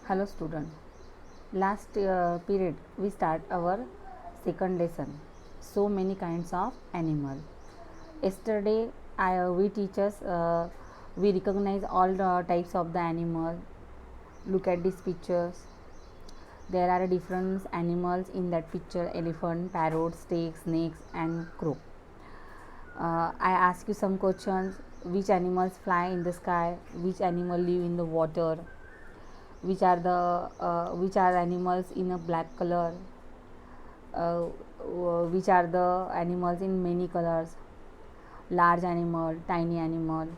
Hello student. Last period we start our second lesson. So many kinds of animal. Yesterday we teachers we recognize all the types of the animal. Look at these pictures. There are different animals in that picture: elephant, parrot, snake, snakes, and crow. I ask you some questions. Which animals fly in the sky? Which animal live in the water? Which are animals in a black color? Which are the animals in many colors? Large animal, tiny animal.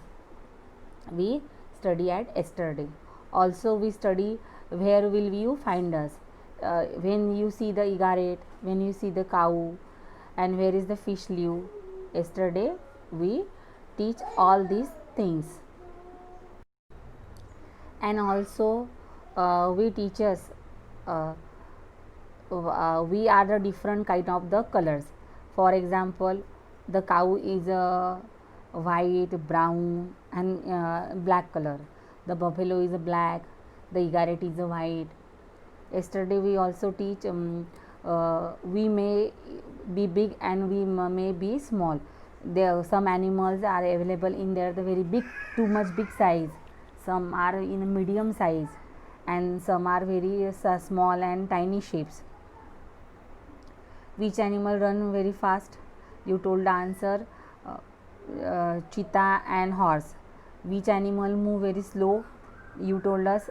We study at yesterday. Also we study where will you find us. When you see the egret, when you see the cow, and where is the fish live. Yesterday we teach all these things. And also we teachers uh, we are the different kind of the colors. For example, the cow is a white, brown, and black color. The buffalo is a black. The egret is a white. Yesterday we also teach we may be big and we may be small. There some animals are available in there the very big, too much big size. Some are in a medium size, and some are very small and tiny shapes. Which animal run very fast? You told the answer cheetah and horse. Which animal move very slow? You told us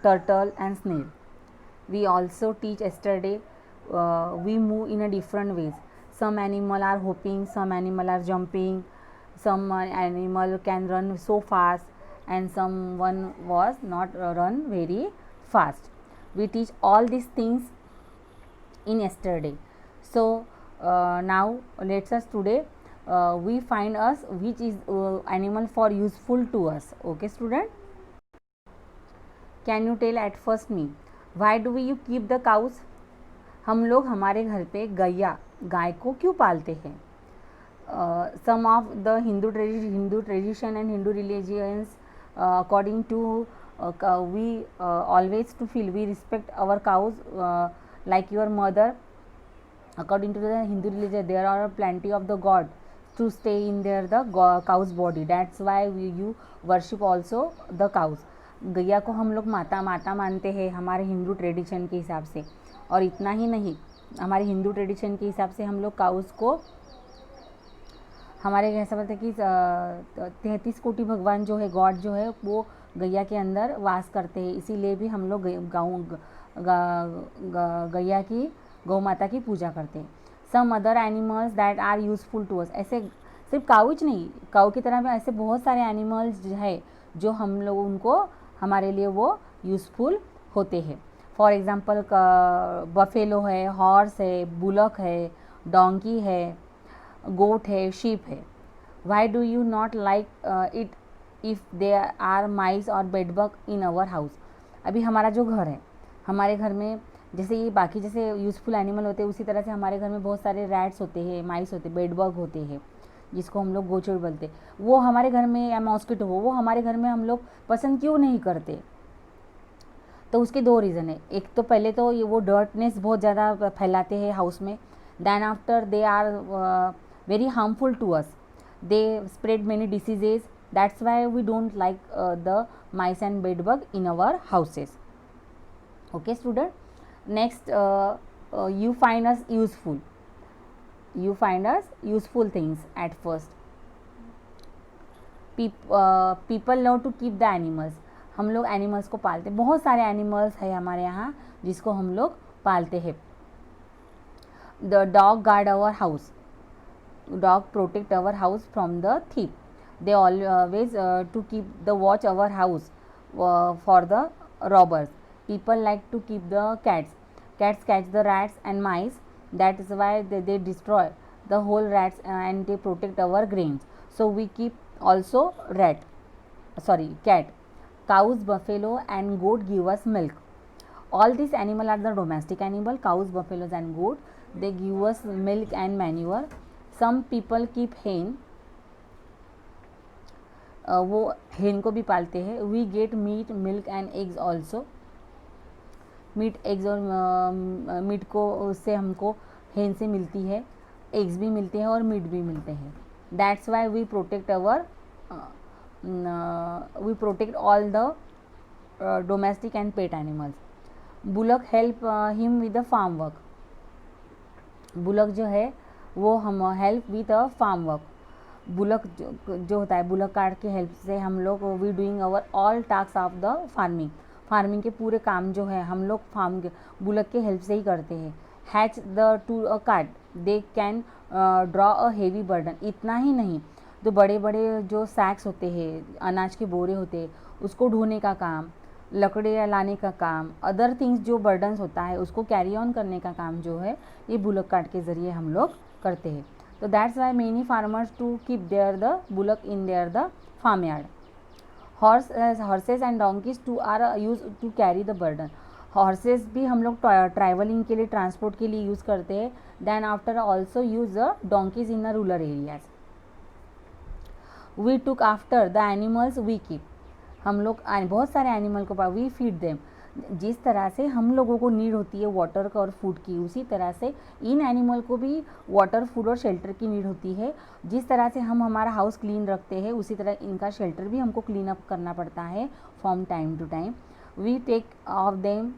turtle and snail. We also teach yesterday we move in a different ways. Some animal are hopping, some animal are jumping, some animal can run so fast, and someone was not run very fast. We teach all these things in yesterday. So now let's us today we find us which is animal for useful to us. Okay student, can you tell at first me why do you keep the cows? हम लोग हमारे घर पे गैया गाय को क्यों पालते हैं? Some of the Hindu tradition and Hindu religions according to we always to feel we respect our cows like your mother. According to the Hindu religion, there are plenty of the god to stay in there the cow's body. That's why you worship also the cows. गैया को हम लोग माता माता मानते हैं हमारे Hindu tradition के हिसाब से. और इतना ही नहीं, हमारे हिंदू ट्रेडिशन के हिसाब से हम लोग काउस को हमारे ऐसा बोलते हैं कि 33 कोटि भगवान जो है, गॉड जो है, वो गैया के अंदर वास करते हैं. इसीलिए भी हम लोग गैया की, गौ माता की पूजा करते हैं. Some other animals that are useful to us. ऐसे सिर्फ काउच नहीं, काउ की तरह भी ऐसे बहुत सारे एनिमल्स है जो हम लोग उनको हमारे लिए वो यूज़फुल होते हैं. फॉर एग्ज़ाम्पल बफेलो है, हॉर्स है, बुलक है, डोंकी है, गोट है, शीप है. Why do you not like it if they are mice और बेडबग इन अवर हाउस? अभी हमारा जो घर है, हमारे घर में जैसे ये बाकी जैसे यूज़फुल एनिमल होते हैं उसी तरह से हमारे घर में बहुत सारे रैट्स होते हैं, माइस होते हैं, बेडबग होते हैं जिसको हम लोग गोचर बोलते हैं. वो हमारे घर में, या मॉस्किटो हो, वो हमारे घर में हम लोग पसंद क्यों नहीं करते? तो उसके दो रीज़न है. एक तो पहले तो ये वो डर्टनेस बहुत ज़्यादा फैलाते हैं हाउस में. Then after they are very harmful to us. They spread many diseases. That's why we don't like the mice and bedbug in our houses. Okay student, next you find us useful. You find us useful things at first. People love to keep the animals. हम लोग animals को पालते, बहुत सारे animals है हमारे यहाँ जिसको हम लोग पालते हैं. The dog guard our house. Dog protect our house from the thief. They always to keep the watch our house for the robbers. People like to keep the cats. Cats catch the rats and mice. That is why they destroy the whole rats and they protect our grains. So we keep also cat. Cows, buffalo and goat give us milk. All these animal are the domestic animal. Cows, buffaloes and goat, they give us milk and manure. Some people keep hen. वो hen को भी पालते हैं. We get meat, milk and eggs also. Meat, eggs और meat को उससे हमको हेन से मिलती है, एग्स भी मिलते हैं और मीट भी मिलते हैं. That's why we protect all the domestic and pet animals. Bullock help him with the farm work. Bullock जो है वो हम help with the farm work. Bullock जो होता है, बुलक कार्ट की हेल्प से हम लोग we doing our all task of the farming के पूरे काम जो है हम लोग बुलक के हेल्प से ही करते हैं. Hatch the to a cart they can draw a heavy burden. इतना ही नहीं, तो बड़े बड़े जो सैक्स होते हैं, अनाज के बोरे होते हैं, उसको ढोने का काम, लकड़ियाँ लाने का काम, अदर थिंग्स जो बर्डन्स होता है उसको कैरी ऑन करने का काम जो है ये बुलक कार्ट के ज़रिए हम लोग करते हैं. तो that's why many farmers to keep their the bullock in their the farmyard. Horses and donkeys too are use to carry the burden. Horses भी हम लोग ट्रैवलिंग के लिए, ट्रांसपोर्ट के लिए यूज़ करते हैं. Then after also use the donkeys in the rural areas. We took after the animals we keep. हम लोग बहुत सारे एनिमल को वी फीड देम. जिस तरह से हम लोगों को नीड होती है वाटर का और फूड की, उसी तरह से इन एनिमल को भी वाटर, फूड और शेल्टर की नीड होती है. जिस तरह से हम हमारा हाउस क्लीन रखते हैं उसी तरह इनका शेल्टर भी हमको क्लीन अप करना पड़ता है from time to time. We take of them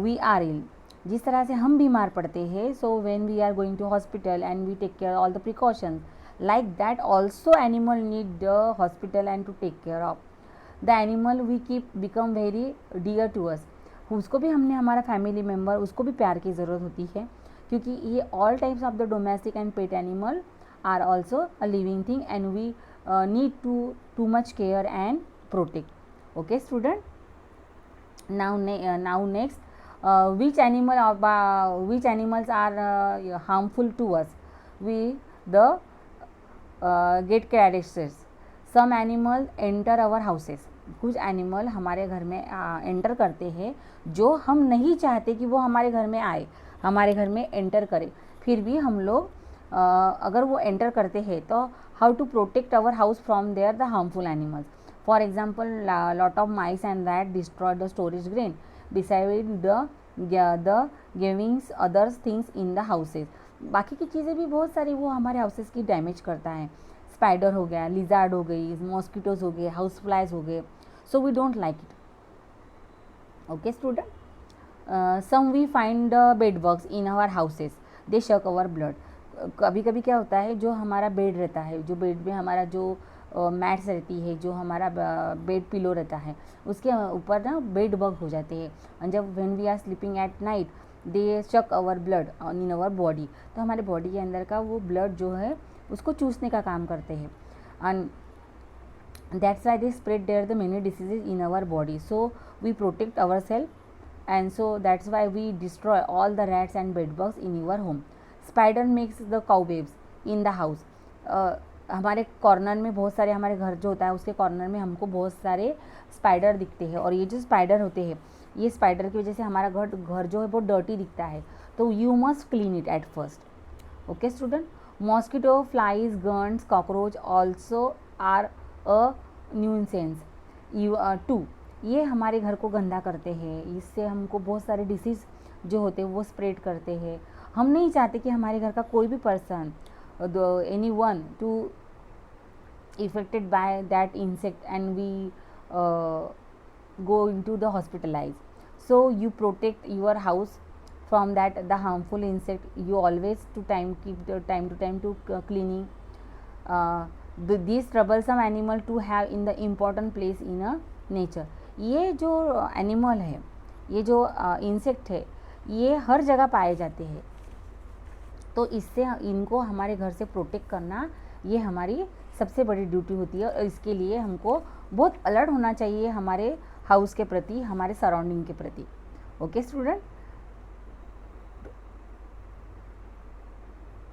we are ill. जिस तरह से हम बीमार पड़ते हैं, so when we are going to hospital and we take care all the precautions, like that also animal need the hospital and to take care of. The animal we keep become very dear to us. उसको भी हमने हमारा family member, उसको भी प्यार की ज़रूरत होती है, क्योंकि ये all types of the domestic and pet animal are also a living thing and we need to much care and protect. Okay student, now next, which animals are harmful to us? We the get characters. Some animal enter our houses. कुछ animal हमारे घर में enter करते हैं जो हम नहीं चाहते कि वो हमारे घर में आए, हमारे घर में एंटर करे. फिर भी हम लोग अगर वो एंटर करते हैं तो how to protect our house from there the harmful animals. For example, lot of mice and rat destroy the storage grain beside the givings others things in the houses. बाकी की चीज़ें भी बहुत सारी वो हमारे हाउसेस की डैमेज करता है. स्पाइडर हो गया, लिजार्ड हो गई, मॉस्किटोज हो गए, हाउस फ्लाइज हो गए. So we don't like it. Okay student, some we find the bed bugs in our houses, they suck our blood. कभी कभी क्या होता है, जो हमारा बेड रहता है, जो बेड में हमारा जो मैट्स रहती है, जो हमारा बेड पिलो रहता है, उसके ऊपर ना बेड बग हो जाते हैं. और जब when we are sleeping at night they suck our blood in our body. तो हमारे बॉडी के अंदर का वो ब्लड जो है उसको चूसने का काम करते हैं. And that's why they spread there the many diseases in our body. So we protect our self and so that's why we destroy all the rats and bed bugs in your home. Spider makes the cobwebs in the house. हमारे corner में बहुत सारे, हमारे घर जो होता है उसके कॉर्नर में हमको बहुत सारे स्पाइडर दिखते हैं. और ये जो स्पाइडर होते हैं, ये स्पाइडर की वजह से हमारा घर जो है बहुत डर्टी दिखता है. तो you must clean it at first. Okay student, mosquito, flies, guns, cockroach also are a nuisance to. ये हमारे घर को गंदा करते हैं. इससे हमको बहुत सारे डिसीज़ जो होते हैं वो स्प्रेड करते हैं. हम नहीं चाहते कि हमारे घर का कोई भी person, any one to affected by that insect and we go into the hospitalized. So you protect your house from that the harmful insect. You always keep the time to time to cleaning these troublesome animal to have in the important place in a nature. ये जो animal है, ये जो insect है, ये हर जगह पाए जाते हैं. तो इससे इनको हमारे घर से प्रोटेक्ट करना ये हमारी सबसे बड़ी ड्यूटी होती है. और इसके लिए हमको बहुत अलर्ट होना चाहिए हमारे हाउस के प्रति, हमारे सराउंडिंग के प्रति. Okay student,